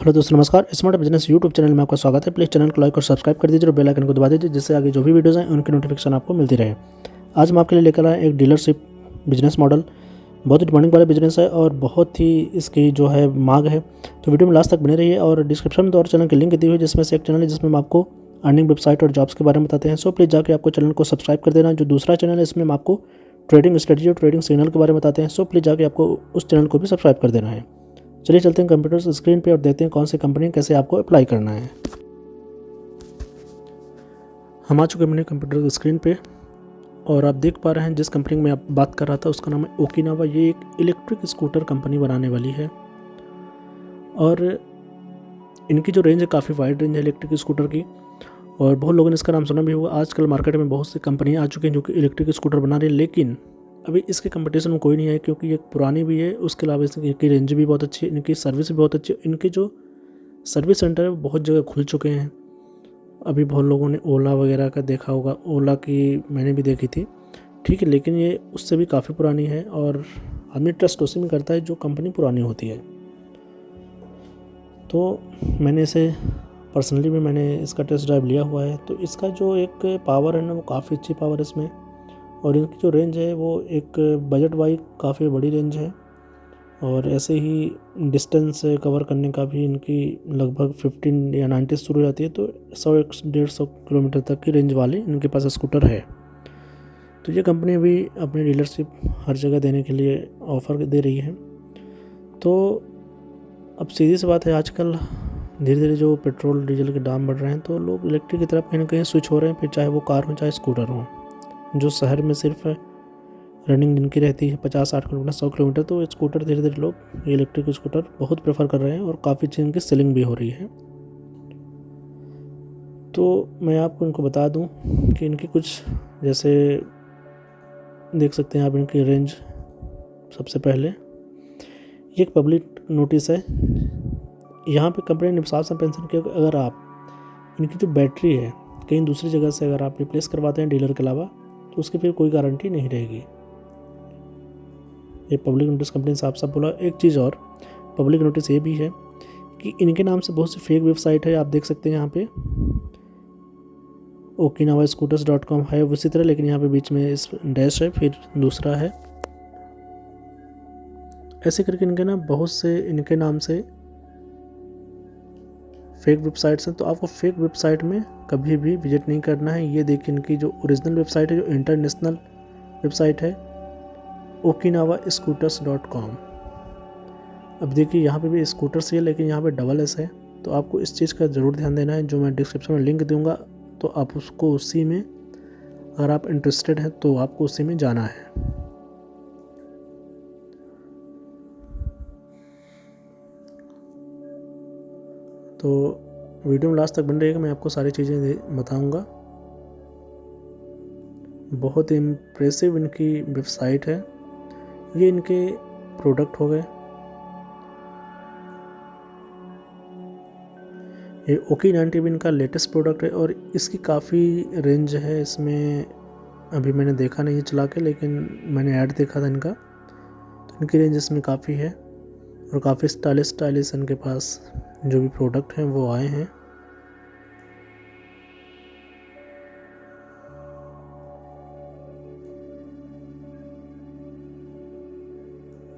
Hello दोस्तों नमस्कार। Smart business YouTube channel में आपका स्वागत है। प्लीज़ चैनल को लाइक और सब्सक्राइब कर दीजिए और बेल आइकन को दबा दीजिए, जिससे आगे जो भी वीडियोज़ हैं उनकी नोटिफिकेशन आपको मिलती रहे। आज हम आपके लिए लेकर आए एक डीलरशिप बिजनेस मॉडल। बहुत ही डिमांडिंग वाला बिजनेस है और बहुत ही इसकी जो है मांग है। तो वीडियो में लास्ट तक बने रहिए और डिस्क्रिप्शन में तो और चैनल की लिंक दी हुई है, जिसमें से एक चैनल है जिसमें हम आपको अर्निंग वेबसाइट और जॉब्स के बारे में बताते हैं। सो प्लीज़ जाके आपको चैनल को सब्सक्राइब कर देना। जो दूसरा चैनल है इसमें हम आपको ट्रेडिंग स्ट्रेटजी और ट्रेडिंग सिग्नल के बारे में बताते हैं। सो प्लीज़ जाके आपको उस चैनल को भी सब्सक्राइब कर देना है। चलिए चलते हैं कंप्यूटर स्क्रीन पे और देखते हैं कौन सी कंपनी कैसे आपको अप्लाई करना है। हम आ चुके हैं अपने कंप्यूटर स्क्रीन पे और आप देख पा रहे हैं जिस कंपनी में आप बात कर रहा था उसका नाम है ओकिनावा। ये एक इलेक्ट्रिक स्कूटर कंपनी बनाने वाली है और इनकी जो रेंज है काफ़ी वाइड रेंज है इलेक्ट्रिक स्कूटर की, और बहुत लोगों ने इसका नाम सुना भी होगा। आजकल मार्केट में बहुत सी कंपनियाँ आ चुकी हैं जो कि इलेक्ट्रिक स्कूटर बना रही है, लेकिन अभी इसके कंपटीशन में कोई नहीं है, क्योंकि ये पुरानी भी है। उसके अलावा इनकी रेंज भी बहुत अच्छी है, इनकी सर्विस भी बहुत अच्छी है। इनके जो सर्विस सेंटर है वो बहुत जगह खुल चुके हैं। अभी बहुत लोगों ने ओला वगैरह का देखा होगा, ओला की मैंने भी देखी थी, ठीक है, लेकिन ये उससे भी काफ़ी पुरानी है और आदमी ट्रस्ट उसी में करता है जो कंपनी पुरानी होती है। तो मैंने इसे पर्सनली भी मैंने इसका टेस्ट ड्राइव लिया हुआ है। तो इसका जो एक पावर है ना, वो काफ़ी अच्छी पावर है इसमें, और इनकी जो रेंज है वो एक बजट वाइज काफ़ी बड़ी रेंज है। और ऐसे ही डिस्टेंस कवर करने का भी इनकी लगभग 15 या 90 शुरू हो जाती है, तो 100-150 किलोमीटर तक की रेंज वाली इनके पास स्कूटर है। तो ये कंपनी भी अपनी डीलरशिप हर जगह देने के लिए ऑफ़र दे रही है। तो अब सीधी सी बात है, आजकल धीरे धीरे जो पेट्रोल डीजल के दाम बढ़ रहे हैं, तो लोग इलेक्ट्रिक की तरफ कहीं ना कहीं स्विच हो रहे हैं, फिर चाहे वो कार हो चाहे स्कूटर हो। जो शहर में सिर्फ रनिंग जिनकी रहती है 50-60 किलोमीटर 100 किलोमीटर, तो स्कूटर धीरे धीरे लोग इलेक्ट्रिक स्कूटर बहुत प्रेफर कर रहे हैं और काफ़ी अच्छी इनकी सेलिंग भी हो रही है। तो मैं आपको इनको बता दूं कि इनकी कुछ जैसे देख सकते हैं आप इनकी रेंज। सबसे पहले ये एक पब्लिक नोटिस है। यहाँ पे कंपनी ने साफ साफ मेंशन किया कि अगर आप इनकी जो बैटरी है कहीं दूसरी जगह से अगर आप रिप्लेस करवाते हैं डीलर के अलावा, तो उसकी फिर कोई गारंटी नहीं रहेगी। ये पब्लिक नोटिस कंपनी ने साफ साफ बोला। एक चीज़ और पब्लिक नोटिस ये भी है कि इनके नाम से बहुत सी फेक वेबसाइट है, आप देख सकते हैं यहाँ पे ओकिनावा scooters.com है उसी तरह, लेकिन यहाँ पे बीच में इस डैश है, फिर दूसरा है, ऐसे करके इनके ना बहुत से इनके नाम से फेक वेबसाइट्स हैं। तो आपको फेक वेबसाइट में कभी भी विजिट नहीं करना है। ये देखिए इनकी जो ओरिजिनल वेबसाइट है, जो इंटरनेशनल वेबसाइट है, okinawa-scooters.com। अब देखिए यहाँ पे भी स्कूटर्स ही है, लेकिन यहाँ पे डबल एस है। तो आपको इस चीज़ का ज़रूर ध्यान देना है। जो मैं डिस्क्रिप्शन में लिंक दूंगा, तो आप उसको उसी में, अगर आप इंटरेस्टेड हैं तो आपको उसी में जाना है। तो वीडियो में लास्ट तक बन रहेगा, मैं आपको सारी चीज़ें बताऊंगा। बहुत इम्प्रेसिव इनकी वेबसाइट है। ये इनके प्रोडक्ट हो गए। ये ओकी90 इनका लेटेस्ट प्रोडक्ट है और इसकी काफ़ी रेंज है। इसमें अभी मैंने देखा नहीं है चला के, लेकिन मैंने ऐड देखा था इनका, तो इनकी रेंज इसमें काफ़ी है और काफ़ी स्टाइलिश इनके पास जो भी प्रोडक्ट हैं वो आए हैं।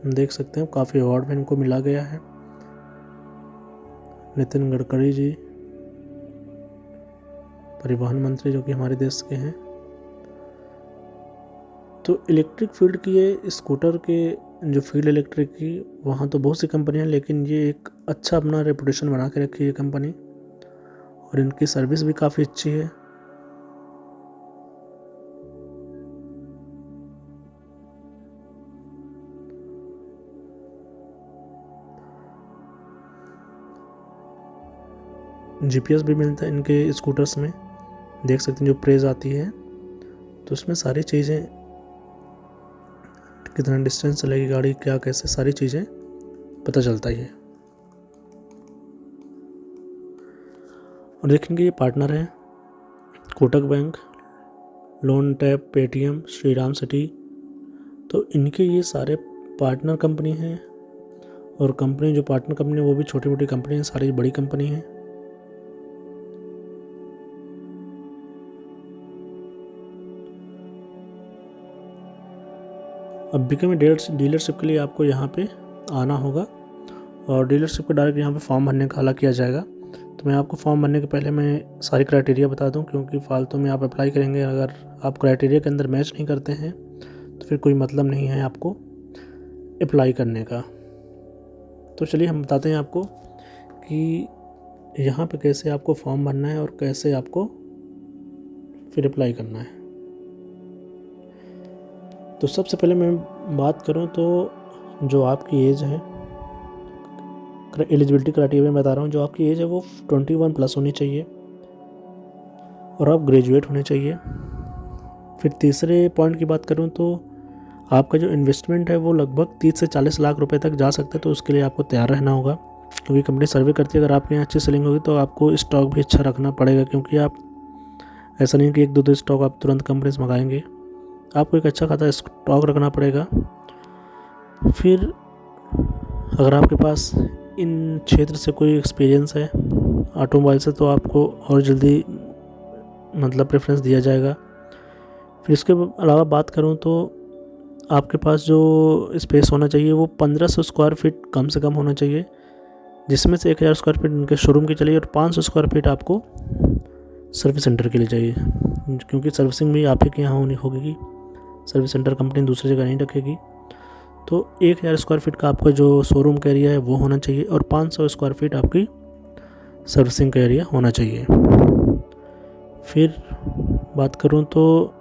देख सकते हैं काफ़ी अवार्ड में इनको मिला गया है। नितिन गडकरी जी, परिवहन मंत्री जो कि हमारे देश के हैं। तो इलेक्ट्रिक फील्ड की ये स्कूटर के जो फील्ड इलेक्ट्रिक की, वहाँ तो बहुत सी कंपनियाँ, लेकिन ये एक अच्छा अपना रेपुटेशन बना के रखी है कंपनी, और इनकी सर्विस भी काफ़ी अच्छी है। जीपीएस भी मिलता है इनके स्कूटर्स में, देख सकते हैं जो प्रेज आती है, तो उसमें सारी चीज़ें, कितना डिस्टेंस चलेगी गाड़ी, क्या कैसे, सारी चीज़ें पता चलता ही है। और देखेंगे ये पार्टनर हैं Kotak bank, loan tap, Paytm, Shriram city. तो इनके ये सारे पार्टनर कंपनी हैं और कंपनी जो पार्टनर कंपनी है वो भी छोटी मोटी कंपनी है, सारी बड़ी कंपनी है। अब बीके में डीलरशिप के लिए आपको यहाँ पे आना होगा और डीलरशिप को डायरेक्ट यहाँ पे फॉर्म भरने का हालांकि किया जाएगा। तो मैं आपको फॉर्म भरने के पहले मैं सारी क्राइटेरिया बता दूं, क्योंकि फालतू में आप अप्लाई करेंगे, अगर आप क्राइटेरिया के अंदर मैच नहीं करते हैं तो फिर कोई मतलब नहीं है आपको अप्लाई करने का। तो चलिए हम बताते हैं आपको कि यहाँ पे कैसे आपको फॉर्म भरना है और कैसे आपको फिर अप्लाई करना है। तो सबसे पहले मैं बात करूँ तो जो आपकी एज है, एलिजिबिलिटी क्राइटेरिया में बता रहा हूँ, जो आपकी एज है वो 21+ होनी चाहिए और आप ग्रेजुएट होने चाहिए। फिर तीसरे पॉइंट की बात करूँ तो आपका जो इन्वेस्टमेंट है वो लगभग 30 से 40 लाख रुपए तक जा सकता है। तो उसके लिए आपको तैयार रहना होगा, क्योंकि कंपनी सर्वे करती है। अगर आपके यहाँ अच्छी सेलिंग होगी तो आपको स्टॉक भी अच्छा रखना पड़ेगा, क्योंकि आप ऐसा नहीं कि एक दो स्टॉक आप तुरंत कंपनी से मंगाएंगे, आपको एक अच्छा खासा स्टॉक रखना पड़ेगा। फिर अगर आपके पास इन क्षेत्र से कोई एक्सपीरियंस है ऑटोमोबाइल से, तो आपको और जल्दी मतलब प्रेफरेंस दिया जाएगा। फिर इसके अलावा बात करूं तो आपके पास जो स्पेस होना चाहिए वो 1500 स्क्वायर फीट कम से कम होना चाहिए, जिसमें से 1000 स्क्वायर फीट उनके शोरूम की चाहिए और 500 स्क्वायर फीट आपको सर्विस सेंटर के लिए चाहिए, क्योंकि सर्विसिंग भी आप ही के यहाँ होनी होगी, सर्विस सेंटर कंपनी दूसरी जगह नहीं रखेगी। तो 1000 स्क्वायर फीट का आपका जो शोरूम का एरिया है वो होना चाहिए और 500 स्क्वायर फीट आपकी सर्विसिंग का एरिया होना चाहिए। फिर बात करूं तो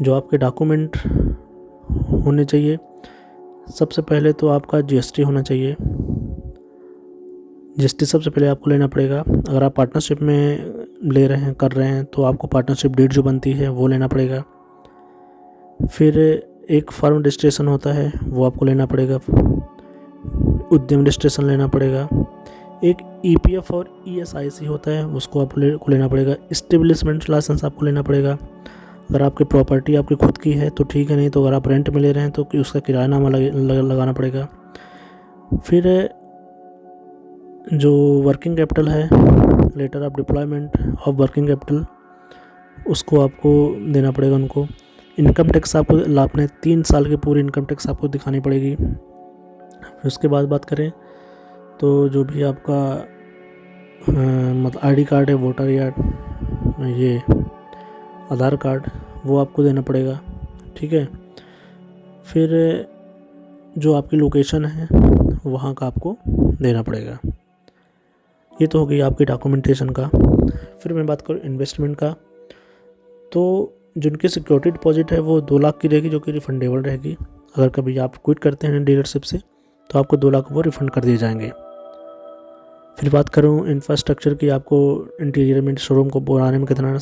जो आपके डॉक्यूमेंट होने चाहिए, सबसे पहले तो आपका जीएसटी होना चाहिए। जीएसटी सबसे पहले आपको लेना पड़ेगा। अगर आप पार्टनरशिप में ले रहे हैं, कर रहे हैं, तो आपको पार्टनरशिप डेट जो बनती है वो लेना पड़ेगा। फिर एक फर्म रजिस्ट्रेशन होता है वो आपको लेना पड़ेगा, उद्यम रजिस्ट्रेशन लेना पड़ेगा, एक ईपीएफ और ईएसआईसी होता है उसको आपको लेना पड़ेगा, एस्टेब्लिशमेंट लाइसेंस आपको लेना पड़ेगा। अगर आपकी प्रॉपर्टी आपकी खुद की है तो ठीक है, नहीं तो अगर आप रेंट में ले रहे हैं तो उसका किरायानामा लगाना पड़ेगा। फिर जो वर्किंग कैपिटल है, letter of deployment of working capital, उसको आपको देना पड़ेगा उनको। इनकम टैक्स आपको अपने 3 साल की पूरी इनकम टैक्स आपको दिखानी पड़ेगी। फिर उसके बाद बात करें तो जो भी आपका मतलब आईडी कार्ड है, वोटर या ये आधार कार्ड, वो आपको देना पड़ेगा, ठीक है। फिर जो आपकी लोकेशन है वहाँ का आपको देना पड़ेगा। ये तो हो गई आपकी डॉक्यूमेंटेशन का। फिर मैं बात करूँ इन्वेस्टमेंट का, तो जिनकी सिक्योरिटी डिपॉजिट है वो 2 लाख की रहेगी, जो कि रिफंडेबल रहेगी। अगर कभी आप क्विट करते हैं डीलरशिप से तो आपको 2 लाख वो रिफ़ंड कर दिए जाएंगे। फिर बात करूँ इंफ्रास्ट्रक्चर की, आपको इंटीरियर में शोरूम को बनाने में कितना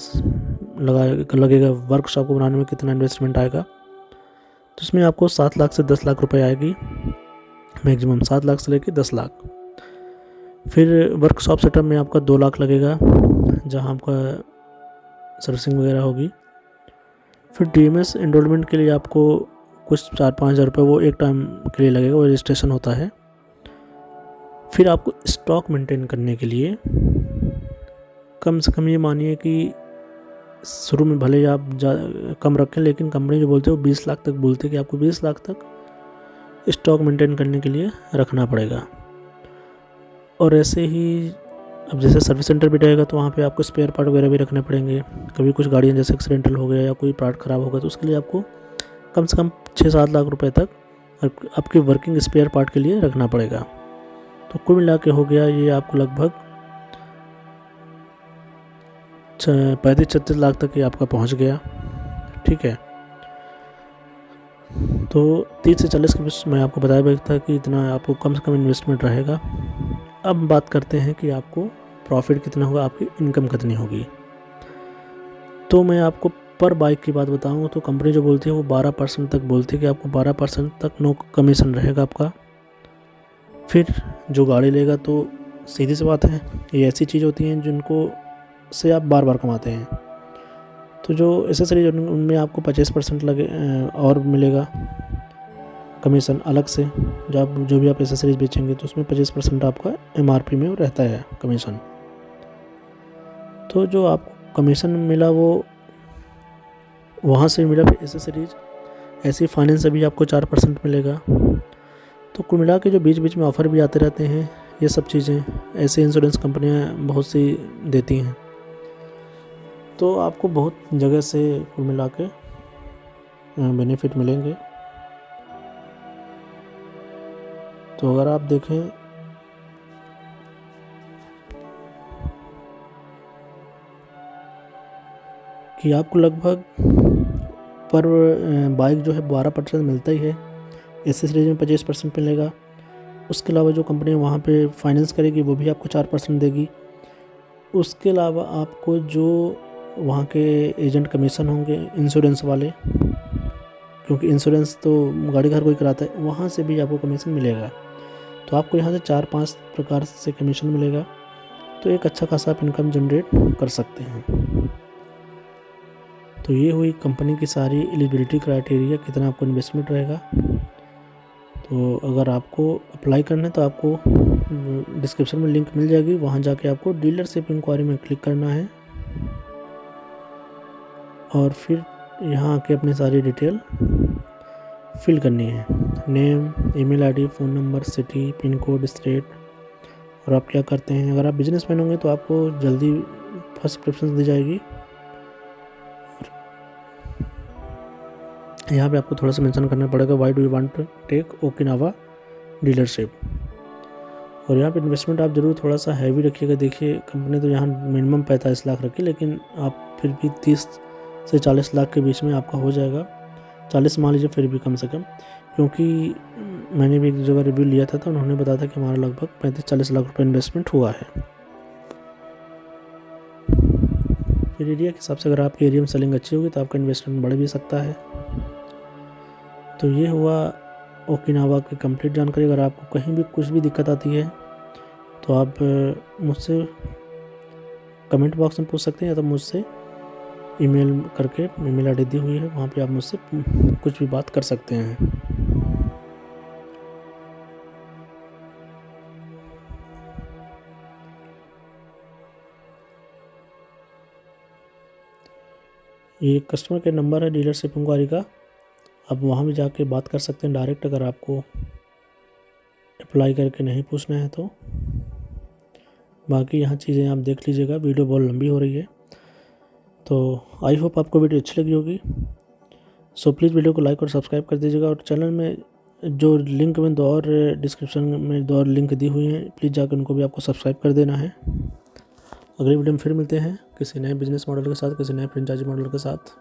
लगेगा, वर्कशॉप को बनाने में कितना इन्वेस्टमेंट आएगा, तो इसमें आपको 7 लाख से 10 लाख रुपए आएगी, मैक्सिमम 7 लाख से लेकर 10 लाख। फिर वर्कशॉप सेटअप में आपका 2 लाख लगेगा, जहां आपका सर्विसिंग वगैरह होगी। फिर डीएमएस एनरोलमेंट के लिए आपको कुछ 4-5 हज़ार रुपये वो एक टाइम के लिए लगेगा, वो रजिस्ट्रेशन होता है। फिर आपको स्टॉक मेंटेन करने के लिए कम से कम ये मानिए कि शुरू में भले आप कम रखें, लेकिन कंपनी जो बोलते हैं वो 20 लाख तक बोलते हैं कि आपको 20 लाख तक स्टॉक मेंटेन करने के लिए रखना पड़ेगा। और ऐसे ही अब जैसे सर्विस सेंटर भी रहेगा तो वहाँ पे आपको स्पेयर पार्ट वगैरह भी रखने पड़ेंगे। कभी कुछ गाड़ियाँ जैसे एक्सीडेंटल हो गया या कोई पार्ट ख़राब होगा तो उसके लिए आपको कम से कम 6-7 लाख रुपए तक आपके वर्किंग स्पेयर पार्ट के लिए रखना पड़ेगा। तो कुल मिला के हो गया ये आपको लगभग 35-36 लाख तक ये आपका पहुंच गया, ठीक है। तो 30 से 40 के बीच मैं आपको बताया था कि इतना आपको कम से कम इन्वेस्टमेंट रहेगा। अब बात करते हैं कि आपको प्रॉफिट कितना होगा, आपकी इनकम कितनी होगी। तो मैं आपको पर बाइक की बात बताऊँ तो कंपनी जो बोलती है वो 12% तक बोलती है कि आपको 12% तक नो कमीशन रहेगा आपका। फिर जो गाड़ी लेगा तो सीधी सी बात है, ये ऐसी चीज़ होती हैं जिनको से आप बार बार कमाते हैं, तो जो एसेसरीज उनमें आपको 25% लगे और मिलेगा कमीशन अलग से। जो भी आप एसेसरीज बेचेंगे तो उसमें 25% आपका MRP में रहता है कमीशन। तो जो आपको कमीशन मिला वो वहाँ से मिला। फिर एसेसरीज ऐसी फाइनेंस से भी आपको 4% मिलेगा। तो कुल मिला के जो बीच बीच में ऑफ़र भी आते रहते हैं, ये सब चीज़ें ऐसे इंश्योरेंस कंपनियां बहुत सी देती हैं। तो आपको बहुत जगह से कुल मिला के बेनिफिट मिलेंगे। तो अगर आप देखें कि आपको लगभग पर बाइक जो है 12% मिलता ही है। एसेसरीज में 25% मिलेगा। उसके अलावा जो कंपनी वहाँ पे फाइनेंस करेगी वो भी आपको 4% देगी। उसके अलावा आपको जो वहाँ के एजेंट कमीशन होंगे इंश्योरेंस वाले, क्योंकि इंश्योरेंस तो गाड़ी घर कोई कराता है, वहाँ से भी आपको कमीशन मिलेगा। तो आपको यहाँ से 4-5 प्रकार से कमीशन मिलेगा। तो एक अच्छा खासा आप इनकम जनरेट कर सकते हैं। तो ये हुई कंपनी की सारी एलिजिबिलिटी क्राइटेरिया, कितना आपको इन्वेस्टमेंट रहेगा। तो अगर आपको अप्लाई करना है तो आपको डिस्क्रिप्शन में लिंक मिल जाएगी, वहाँ जाके आपको डीलरशिप इंक्वायरी में क्लिक करना है और फिर यहाँ आके अपनी सारी डिटेल फिल करनी है। Name, email ID, phone number, city, pin code, state, और आप क्या करते हैं। अगर आप बिजनेसमैन होंगे तो आपको जल्दी फर्स्ट प्रेफरेंस दी जाएगी। यहाँ पे आपको थोड़ा सा मेंशन करना पड़ेगा, why do you want to take Okinawa dealership. और यहाँ पे इन्वेस्टमेंट आप ज़रूर थोड़ा सा हैवी रखिएगा। देखिए कंपनी तो यहाँ मिनिमम 45 लाख रखी, लेकिन आप फिर भी 30 से 40 लाख के बीच में आपका हो जाएगा। 40 मान लीजिए फिर भी कम से कम, क्योंकि मैंने भी एक जगह रिव्यू लिया था तो उन्होंने बताया था कि हमारा लगभग 35-40 लाख रुपये इन्वेस्टमेंट हुआ है। फिर एरिया के हिसाब से अगर आपके एरिया में सेलिंग अच्छी होगी तो आपका इन्वेस्टमेंट बढ़ भी सकता है। तो ये हुआ ओकिनावा की कंप्लीट जानकारी। अगर आपको कहीं भी कुछ भी दिक्कत आती है तो आप मुझसे कमेंट बॉक्स में पूछ सकते हैं, या तो मुझसे ईमेल करके, ईमेल आईडी दी हुई है, वहाँ पे आप मुझसे कुछ भी बात कर सकते हैं। ये कस्टमर केयर नंबर है डीलरशिप इंक्वायरी का, आप वहाँ भी जाके बात कर सकते हैं डायरेक्ट, अगर आपको अप्लाई करके नहीं पूछना है तो। बाकी यहाँ चीज़ें आप देख लीजिएगा, वीडियो बहुत लंबी हो रही है। तो आई होप आपको वीडियो अच्छी लगी होगी। सो प्लीज़ वीडियो को लाइक और सब्सक्राइब कर दीजिएगा। और चैनल में जो लिंक में 2 और डिस्क्रिप्शन में 2 और लिंक दी हुई हैं, प्लीज़ जाकर उनको भी आपको सब्सक्राइब कर देना है। अगली वीडियो में फिर मिलते हैं किसी नए बिजनेस मॉडल के साथ, किसी नए फ्रेंचाइजी मॉडल के साथ।